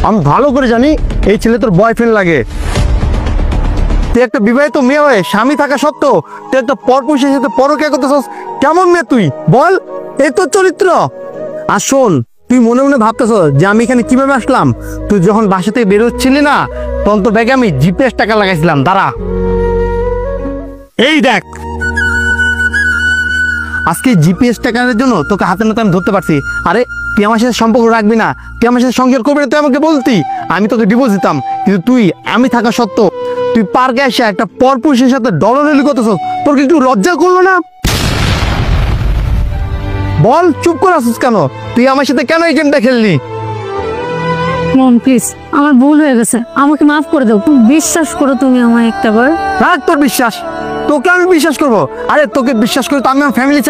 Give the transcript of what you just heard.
আমি ভালো করে জানি এই ছেলে তোর বয়ফ্রেন্ড লাগে। তুই একটা বিবাহিত মেয়ে হয়ে স্বামী থাকা সত্ত্বেও তুই একটা পরপুরুষের সাথে পরকীয়া করতেছস, কেমন মেয়ে তুই বল? এই তোর চরিত্র? আর শোন, তুই মনে মনে ভাবতেছ যে আমি এখানে কিভাবে আসলাম। তুই যখন বাসা থেকে বেরোচ্ছিলি না, তখন তো ব্যাগে আমি জিপিএস টাকা লাগাইছিলাম। দাঁড়া, এই দেখ, আজকে জিপিএস টাকার জন্য তোকে হাতে নাতে আমি ধরতে পারছি। আরে তুই আমার সাথে সম্পর্ক রাখবি না, তুই আমার সাথে সংসার করবি না, তুই আমাকে বলতি, আমি তোকে ডিভোর্স দিতাম। কিন্তু তুই আমি থাকা সত্ত্বেও তুই পার্কে এসে একটা পরপুরুষের সাথে ডলাডলি করতেছ, তোর কি একটু লজ্জা করলো না? বল, চুপ করে আসিস কেন? তুই আমার সাথে কেন এই গেমটা খেললি? মম প্লিজ, আমার ভুল হয়ে গেছে, আমাকে মাফ করে দাও। বিশ্বাস করো তুমি আমায় একটাবার। রাখ তোর বিশ্বাস, তোকে আমি বিশ্বাস করবো? আরে তোকে বিশ্বাস করে তো আমি আমার ফ্যামিলি